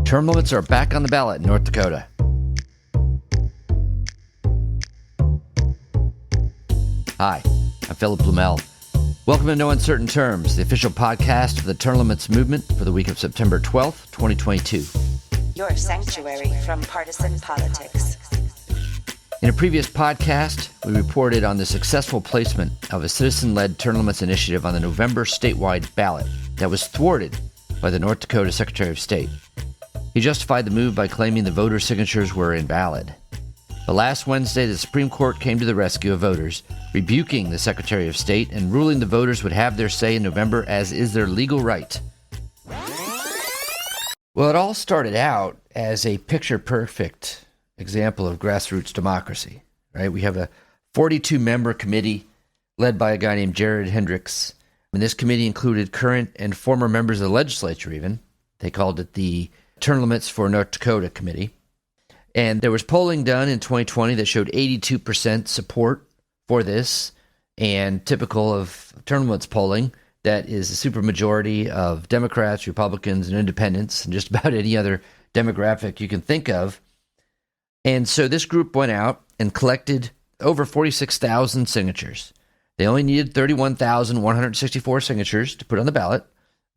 Term limits are back on the ballot in North Dakota. Hi, I'm Philip Blumel. Welcome to No Uncertain Terms, the official podcast for the term limits movement for the week of September 12th, 2022. Your sanctuary from partisan politics. In a previous podcast, we reported on the successful placement of a citizen-led term limits initiative on the November statewide ballot that was thwarted by the North Dakota Secretary of State. He justified the move by claiming the voter signatures were invalid. But last Wednesday, the Supreme Court came to the rescue of voters, rebuking the Secretary of State and ruling the voters would have their say in November, as is their legal right. Well, it all started out as a picture-perfect example of grassroots democracy, right? We have a 42-member committee led by a guy named Jared Hendricks. And this committee included current and former members of the legislature even. They called it the Term Limits for North Dakota Committee. And there was polling done in 2020 that showed 82% support for this. And typical of term limits polling, that is a supermajority of Democrats, Republicans, and independents, and just about any other demographic you can think of. And so this group went out and collected over 46,000 signatures. They only needed 31,164 signatures to put on the ballot.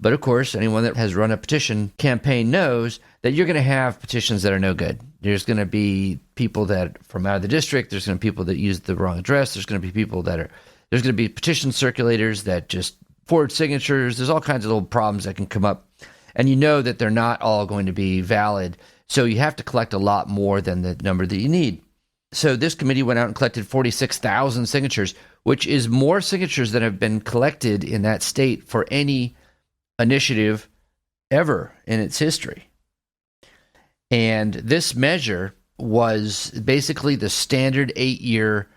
But of course, anyone that has run a petition campaign knows that you're going to have petitions that are no good. There's going to be people that from out of the district. There's going to be people that use the wrong address. There's going to be people there's going to be petition circulators that just forward signatures. There's all kinds of little problems that can come up. And you know that they're not all going to be valid. So you have to collect a lot more than the number that you need. So this committee went out and collected 46,000 signatures, which is more signatures than have been collected in that state for any initiative ever in its history. And this measure was basically the standard 8-year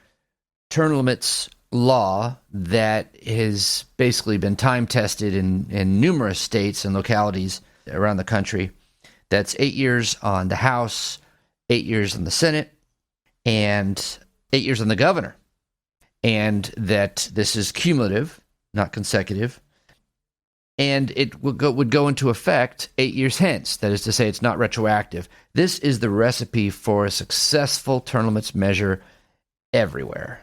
term limits law that has basically been time tested in numerous states and localities around the country. That's 8 years on the House, 8 years on the Senate, and 8 years on the governor. And that this is cumulative, not consecutive. And it would go into effect 8 years hence. That is to say, it's not retroactive. This is the recipe for a successful term limits measure everywhere.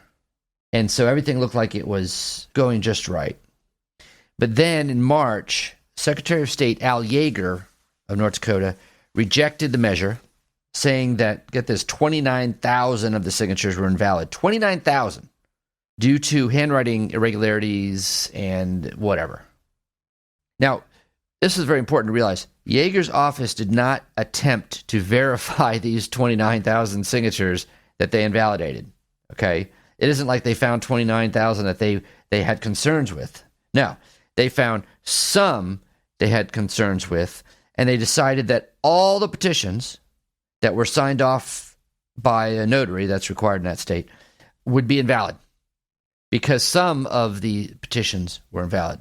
And so everything looked like it was going just right. But then in March, Secretary of State Al Yeager of North Dakota rejected the measure, saying that, get this, 29,000 of the signatures were invalid. 29,000 due to handwriting irregularities and whatever. Now, this is very important to realize. Yeager's office did not attempt to verify these 29,000 signatures that they invalidated, okay? It isn't like they found 29,000 that they had concerns with. No, they found some they had concerns with, and they decided that all the petitions that were signed off by a notary, that's required in that state, would be invalid because some of the petitions were invalid.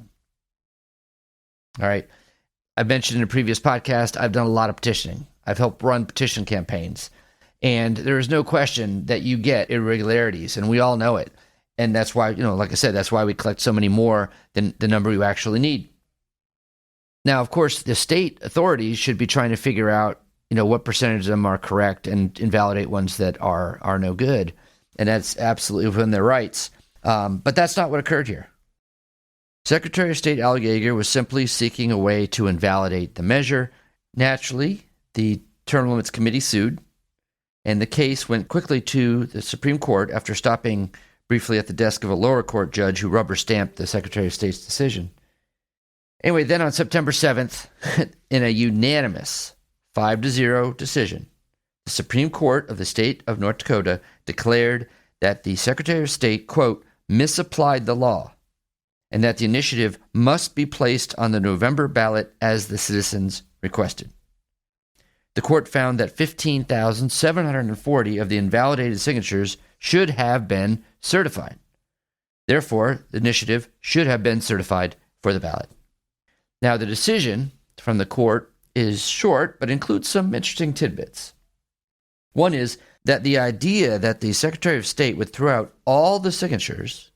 All right. I mentioned in a previous podcast, I've done a lot of petitioning. I've helped run petition campaigns. And there is no question that you get irregularities, and we all know it. And that's why, like I said, that's why we collect so many more than the number you actually need. Now, of course, the state authorities should be trying to figure out, what percentage of them are correct and invalidate ones that are no good. And that's absolutely within their rights. But that's not what occurred here. Secretary of State Al Yeager was simply seeking a way to invalidate the measure. Naturally, the Term Limits Committee sued, and the case went quickly to the Supreme Court after stopping briefly at the desk of a lower court judge who rubber-stamped the Secretary of State's decision. Anyway, then on September 7th, in a unanimous 5-0 decision, the Supreme Court of the state of North Dakota declared that the Secretary of State, quote, misapplied the law, and that the initiative must be placed on the November ballot as the citizens requested. The court found that 15,740 of the invalidated signatures should have been certified. Therefore, the initiative should have been certified for the ballot. Now, the decision from the court is short, but includes some interesting tidbits. One is that the idea that the Secretary of State would throw out all the signatures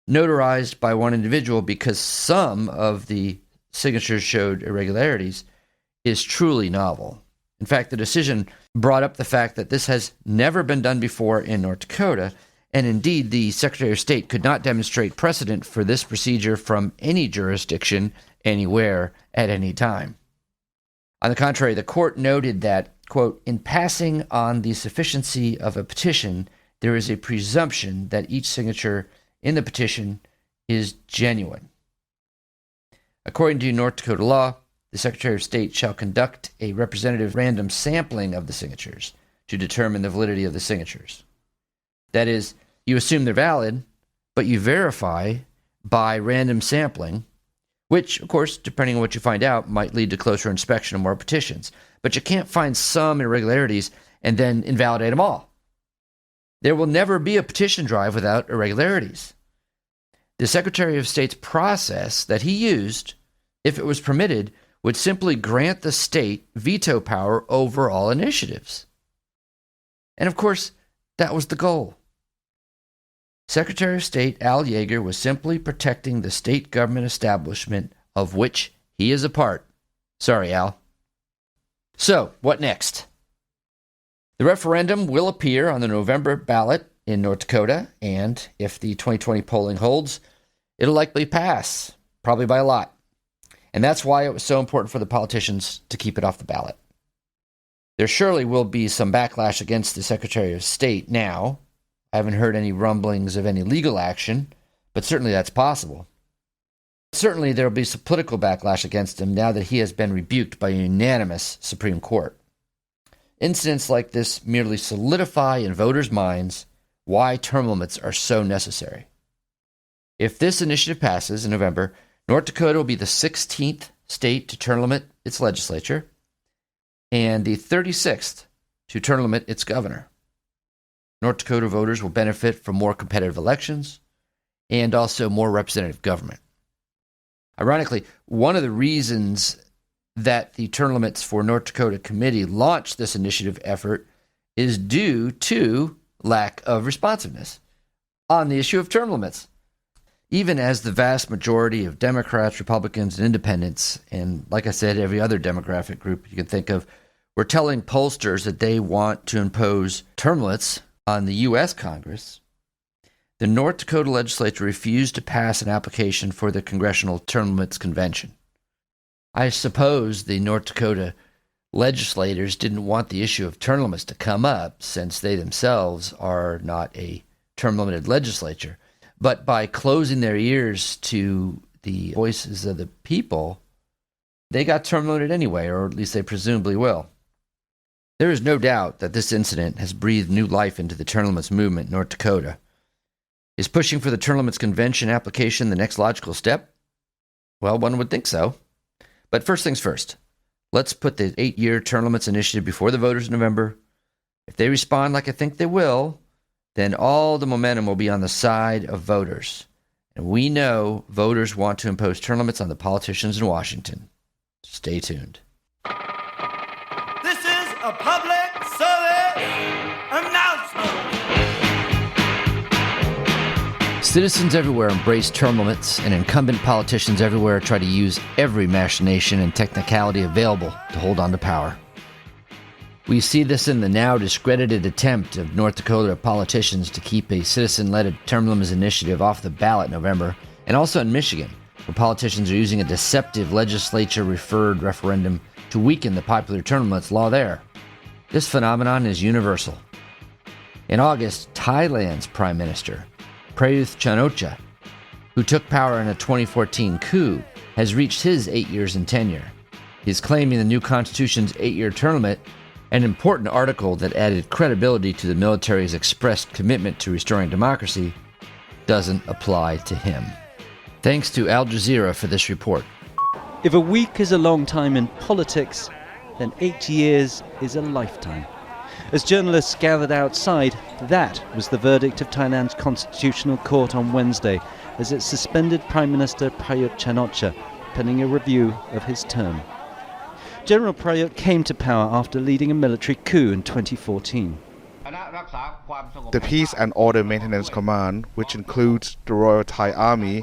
notarized by one individual because some of the signatures showed irregularities is truly novel. In fact, the decision brought up the fact that this has never been done before in North Dakota, and indeed the Secretary of State could not demonstrate precedent for this procedure from any jurisdiction, anywhere, at any time. On the contrary, the court noted that, quote, in passing on the sufficiency of a petition, there is a presumption that each signature in the petition is genuine. According to North Dakota law, the Secretary of State shall conduct a representative random sampling of the signatures to determine the validity of the signatures. That is, you assume they're valid, but you verify by random sampling, which, of course, depending on what you find out, might lead to closer inspection of more petitions. But you can't find some irregularities and then invalidate them all. There will never be a petition drive without irregularities. The Secretary of State's process that he used, if it was permitted, would simply grant the state veto power over all initiatives. And of course, that was the goal. Secretary of State Al Yeager was simply protecting the state government establishment of which he is a part. Sorry, Al. So, what next? The referendum will appear on the November ballot in North Dakota, and if the 2020 polling holds, it'll likely pass, probably by a lot. And that's why it was so important for the politicians to keep it off the ballot. There surely will be some backlash against the Secretary of State now. I haven't heard any rumblings of any legal action, but certainly that's possible. Certainly there will be some political backlash against him now that he has been rebuked by a unanimous Supreme Court. Incidents like this merely solidify in voters' minds why term limits are so necessary. If this initiative passes in November, North Dakota will be the 16th state to term limit its legislature and the 36th to term limit its governor. North Dakota voters will benefit from more competitive elections and also more representative government. Ironically, one of the reasons that the term limits for North Dakota committee launched this initiative effort is due to lack of responsiveness on the issue of term limits. Even as the vast majority of Democrats, Republicans, and independents, and like I said, every other demographic group you can think of, were telling pollsters that they want to impose term limits on the U.S. Congress, the North Dakota legislature refused to pass an application for the Congressional Term Limits Convention. I suppose the North Dakota legislators didn't want the issue of term limits to come up since they themselves are not a term-limited legislature. But by closing their ears to the voices of the people, they got term limited anyway, or at least they presumably will. There is no doubt that this incident has breathed new life into the term limits movement in North Dakota. Is pushing for the term limits convention application the next logical step? Well, one would think so. But first things first, let's put the 8-year term limits initiative before the voters in November. If they respond like I think they will, then all the momentum will be on the side of voters. And we know voters want to impose term limits on the politicians in Washington. Stay tuned. This is a public service announcement. Citizens everywhere embrace term limits, and incumbent politicians everywhere try to use every machination and technicality available to hold on to power. We see this in the now discredited attempt of North Dakota politicians to keep a citizen-led term limits initiative off the ballot in November, and also in Michigan, where politicians are using a deceptive legislature-referred referendum to weaken the popular term limits law there. This phenomenon is universal. In August, Thailand's Prime Minister, Prayuth Chan-o-cha, who took power in a 2014 coup, has reached his 8 years in tenure. He is claiming the new constitution's 8-year term limit, an important article that added credibility to the military's expressed commitment to restoring democracy, doesn't apply to him. Thanks to Al Jazeera for this report. If a week is a long time in politics, then 8 years is a lifetime. As journalists gathered outside, that was the verdict of Thailand's Constitutional Court on Wednesday as it suspended Prime Minister Prayut Chan-o-cha pending a review of his term. General Prayut came to power after leading a military coup in 2014. The Peace and Order Maintenance Command, which includes the Royal Thai Army,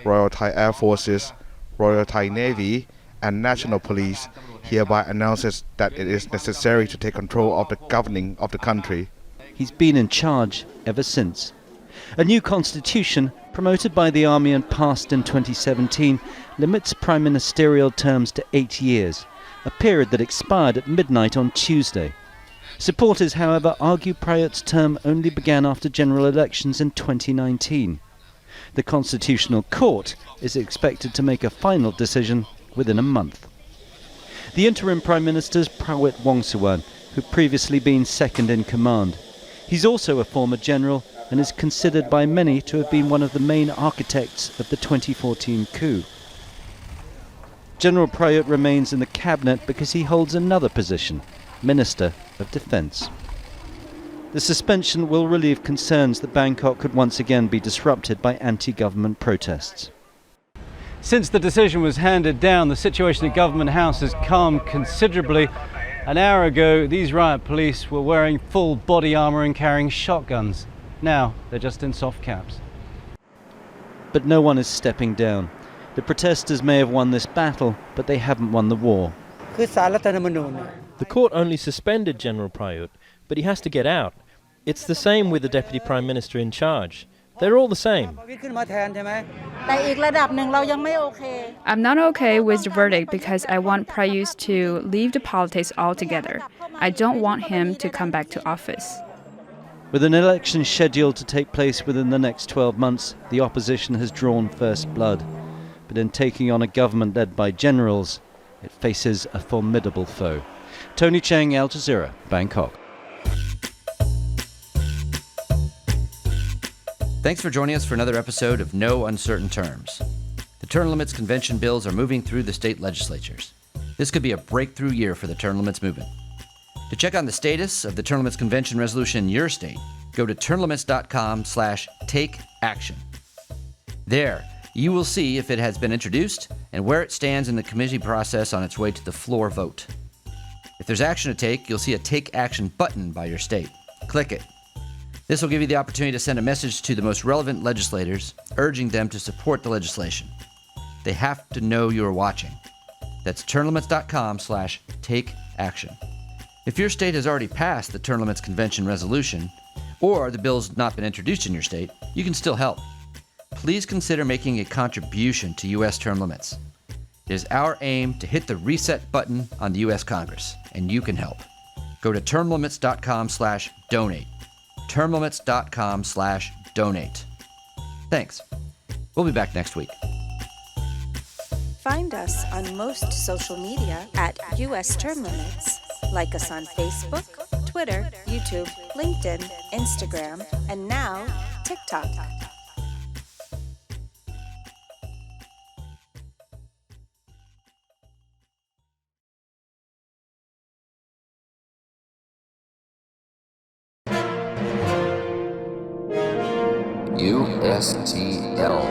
Royal Thai Air Forces, Royal Thai Navy, and National Police hereby announces that it is necessary to take control of the governing of the country. He's been in charge ever since. A new constitution, promoted by the army and passed in 2017, limits prime ministerial terms to 8 years, a period that expired at midnight on Tuesday. Supporters, however, argue Prayut's term only began after general elections in 2019. The Constitutional Court is expected to make a final decision within a month. The interim Prime Minister's Prawit Wongsuwan, who'd previously been second in command. He's also a former general and is considered by many to have been one of the main architects of the 2014 coup. General Prayut remains in the cabinet because he holds another position, Minister of Defence. The suspension will relieve concerns that Bangkok could once again be disrupted by anti-government protests. Since the decision was handed down, the situation at Government House has calmed considerably. An hour ago, these riot police were wearing full body armour and carrying shotguns. Now, they're just in soft caps. But no one is stepping down. The protesters may have won this battle, but they haven't won the war. The court only suspended General Prayut, but he has to get out. It's the same with the Deputy Prime Minister in charge. They're all the same. I'm not okay with the verdict because I want Prayut to leave the politics altogether. I don't want him to come back to office. With an election scheduled to take place within the next 12 months, the opposition has drawn first blood. But in taking on a government led by generals, it faces a formidable foe. Tony Cheng, Al Jazeera, Bangkok. Thanks for joining us for another episode of No Uncertain Terms. The term limits convention bills are moving through the state legislatures. This could be a breakthrough year for the term limits movement. To check on the status of the term limits convention resolution in your state, go to termlimits.com/takeaction. There, you will see if it has been introduced and where it stands in the committee process on its way to the floor vote. If there's action to take, you'll see a Take Action button by your state. Click it. This will give you the opportunity to send a message to the most relevant legislators, urging them to support the legislation. They have to know you're watching. That's termlimits.com/takeaction. If your state has already passed the Term Limits Convention resolution, or the bill's not been introduced in your state, you can still help. Please consider making a contribution to U.S. term limits. It is our aim to hit the reset button on the U.S. Congress, and you can help. Go to termlimits.com/donate. termlimits.com/donate. Thanks. We'll be back next week. Find us on most social media at US Term Limits. Like us on Facebook, Twitter, YouTube, LinkedIn, Instagram, and now TikTok. USTL.